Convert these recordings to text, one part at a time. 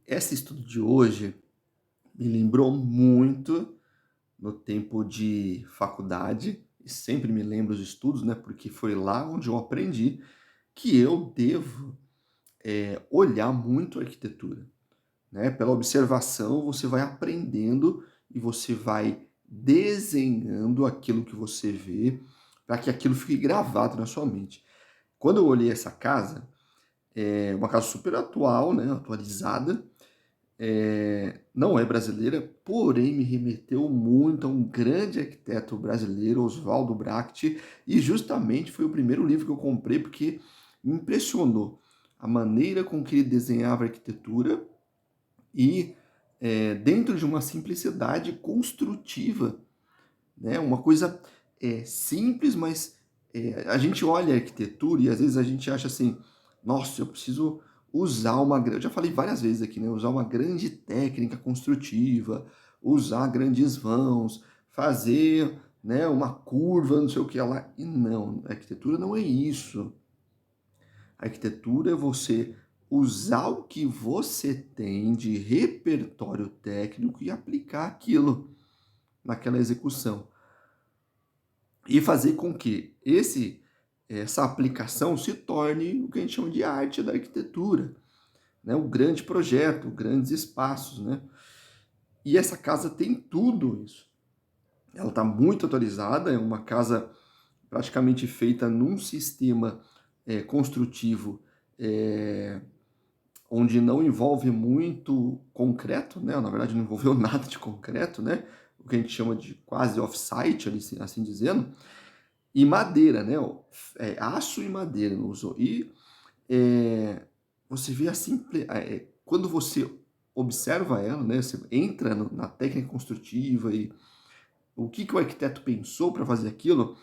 Esse estudo de hoje me lembrou muito no tempo de faculdade, e sempre me lembro os estudos, né, porque foi lá onde eu aprendi que eu devo, olhar muito a arquitetura, né. Pela observação você vai aprendendo e você vai desenhando aquilo que você vê, para que aquilo fique gravado na sua mente. Quando eu olhei essa casa, é uma casa super atual, né, atualizada. Não é brasileira, porém me remeteu muito a um grande arquiteto brasileiro, Oswaldo Bracht, e justamente foi o primeiro livro que eu comprei porque me impressionou a maneira com que ele desenhava a arquitetura e, dentro de uma simplicidade construtiva, né, uma coisa, simples, mas, a gente olha a arquitetura e às vezes a gente acha assim: "Nossa, eu preciso usar uma gran", eu já falei várias vezes aqui, né, usar uma grande técnica construtiva, usar grandes vãos, fazer, né, uma curva, não sei o que lá, e não, a arquitetura não é isso. A arquitetura é você usar o que você tem de repertório técnico e aplicar aquilo naquela execução. E fazer com que essa aplicação se torne o que a gente chama de arte da arquitetura, né, o grande projeto, grandes espaços, né. E essa casa tem tudo isso. Ela está muito atualizada, é uma casa praticamente feita num sistema, construtivo, eh, onde não envolve muito concreto, né, na verdade não envolveu nada de concreto, né, o que a gente chama de quase off-site, ali, assim dizendo. E madeira, né, aço e madeira não usou. E, você vê a quando você observa ela, né, você entra na técnica construtiva e o que que o arquiteto pensou para fazer aquilo,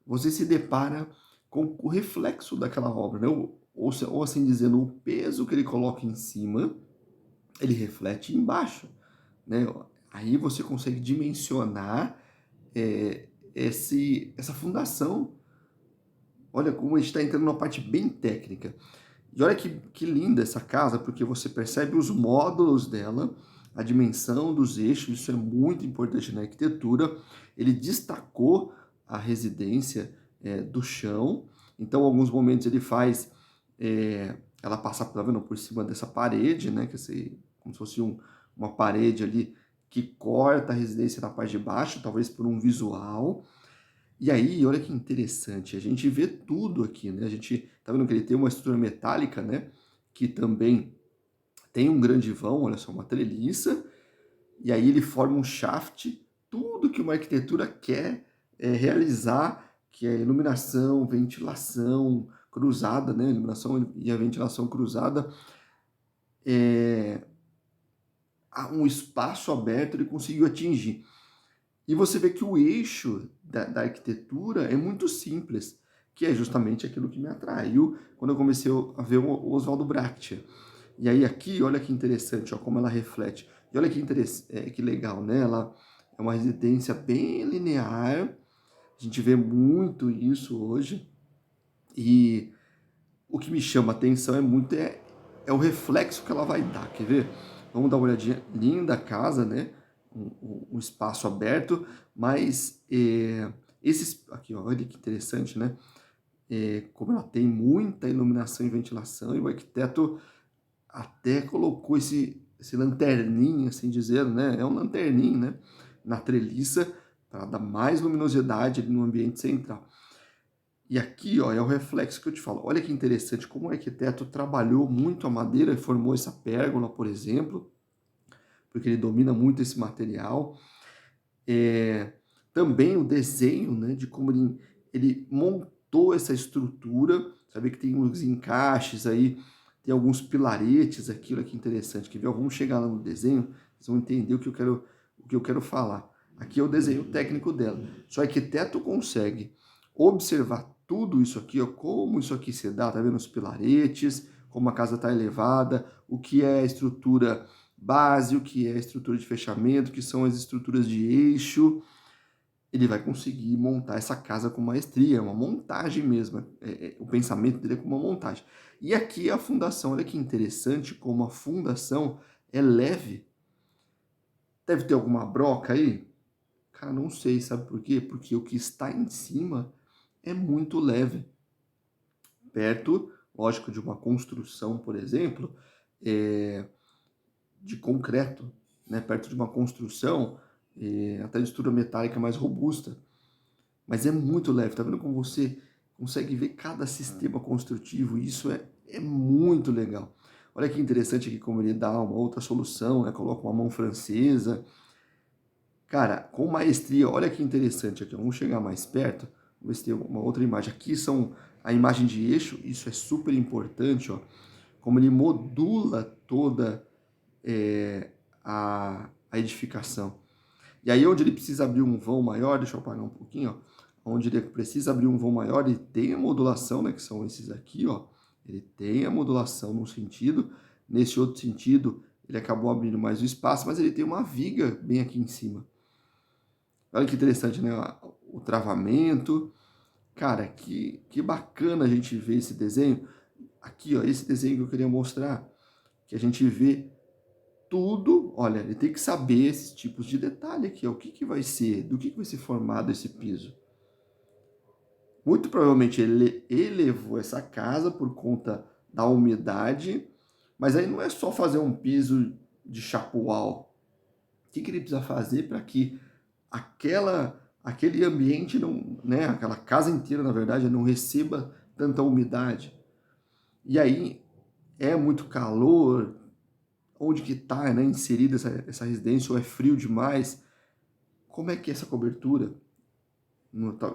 você se depara com o reflexo daquela obra, né, ou assim dizendo, o peso que ele coloca em cima, ele reflete embaixo, né. Aí você consegue dimensionar, essa fundação. Olha como a gente está entrando numa parte bem técnica. E olha que linda essa casa, porque você percebe os módulos dela, a dimensão dos eixos, isso é muito importante na arquitetura. Ele destacou a residência, do chão, então, em alguns momentos ele faz, ela passar, tá vendo, por cima dessa parede, né, que esse, como se fosse uma parede ali que corta a residência na parte de baixo, talvez por um visual. E aí, olha que interessante, a gente vê tudo aqui, né, a gente tá vendo que ele tem uma estrutura metálica, né, que também tem um grande vão, olha só, uma treliça, e aí ele forma um shaft, tudo que uma arquitetura quer, realizar, que é iluminação, ventilação cruzada, né, a iluminação e a ventilação cruzada, a um espaço aberto ele conseguiu atingir. E você vê que o eixo da arquitetura é muito simples, que é justamente aquilo que me atraiu quando eu comecei a ver o Oswaldo Bracht. E aí aqui, olha que interessante, ó, como ela reflete. E olha que legal, né? Ela é uma residência bem linear, a gente vê muito isso hoje, e o que me chama a atenção é o reflexo que ela vai dar, quer ver? Vamos dar uma olhadinha, linda a casa, né? Um espaço aberto, mas esses aqui, ó, olha que interessante, né? Como ela tem muita iluminação e ventilação, e o arquiteto até colocou esse lanterninho, assim dizendo, né? É um lanterninho, né? Na treliça, para dar mais luminosidade ali no ambiente central. E aqui, ó, é o reflexo que eu te falo. Olha que interessante como o arquiteto trabalhou muito a madeira e formou essa pérgola, por exemplo, porque ele domina muito esse material. Também o desenho, né, de como ele montou essa estrutura, sabe que tem uns encaixes aí, tem alguns pilaretes aqui, olha que interessante. Quer ver? Ó, vamos chegar lá no desenho, vocês vão entender o que eu quero falar. Aqui é o desenho técnico dela. Se o arquiteto consegue observar tudo isso aqui, ó, como isso aqui se dá, tá vendo os pilaretes, como a casa está elevada, o que é a estrutura base, o que é a estrutura de fechamento, que são as estruturas de eixo, ele vai conseguir montar essa casa com maestria, é uma montagem mesmo, o pensamento dele é como uma montagem. E aqui a fundação, olha que interessante como a fundação é leve. Deve ter alguma broca aí? Cara, não sei, sabe por quê? Porque o que está em cima é muito leve. Perto, lógico, de uma construção, por exemplo, de concreto, né? Perto de uma construção, até de estrutura metálica mais robusta. Mas é muito leve, tá vendo como você consegue ver cada sistema construtivo? Isso é muito legal. Olha que interessante aqui como ele dá uma outra solução, né? Coloca uma mão francesa. Cara, com maestria, olha que interessante aqui, ó. Vamos chegar mais perto, vamos ver se tem uma outra imagem. Aqui são a imagem de eixo, isso é super importante, ó. Como ele modula toda a edificação. E aí onde ele precisa abrir um vão maior, deixa eu apagar um pouquinho, ó. Onde ele precisa abrir um vão maior, ele tem a modulação, né, que são esses aqui, ó. Ele tem a modulação num sentido, nesse outro sentido ele acabou abrindo mais o espaço, mas ele tem uma viga bem aqui em cima. Olha que interessante, né? O travamento. Cara, que bacana a gente ver esse desenho. Aqui, ó, esse desenho que eu queria mostrar, que a gente vê tudo. Olha, ele tem que saber esses tipos de detalhe aqui, ó. O que que vai ser, do que vai ser formado esse piso. Muito provavelmente ele elevou essa casa por conta da umidade, mas aí não é só fazer um piso de chapual. O que que ele precisa fazer para que aquele ambiente não, né, aquela casa inteira, na verdade, não receba tanta umidade. E aí é muito calor, onde que está, né, inserida essa residência, ou é frio demais. Como é que é essa cobertura?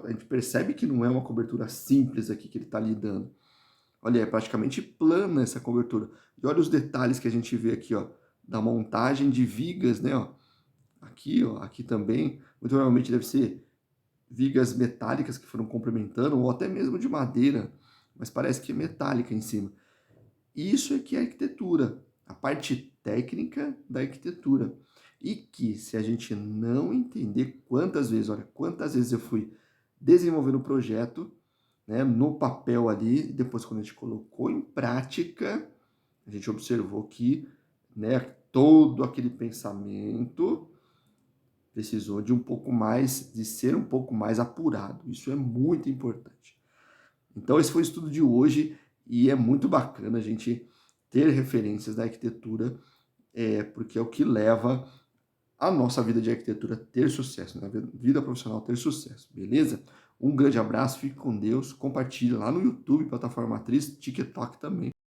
A gente percebe que não é uma cobertura simples aqui que ele está lidando. Olha, é praticamente plana essa cobertura. E olha os detalhes que a gente vê aqui, ó, da montagem de vigas, né, ó, aqui também, muito provavelmente deve ser vigas metálicas que foram complementando, ou até mesmo de madeira, mas parece que é metálica em cima. Isso é que é arquitetura, a parte técnica da arquitetura. E que se a gente não entender quantas vezes, olha, quantas vezes eu fui desenvolvendo o projeto, né, no papel ali, e depois quando a gente colocou em prática, a gente observou que, né, todo aquele pensamento precisou de um pouco mais, de ser um pouco mais apurado. Isso é muito importante. Então, esse foi o estudo de hoje e é muito bacana a gente ter referências da arquitetura, porque é o que leva a nossa vida de arquitetura a ter sucesso, né? A vida profissional ter sucesso, beleza? Um grande abraço, fique com Deus, compartilhe lá no YouTube, Plataforma Matriz, TikTok também.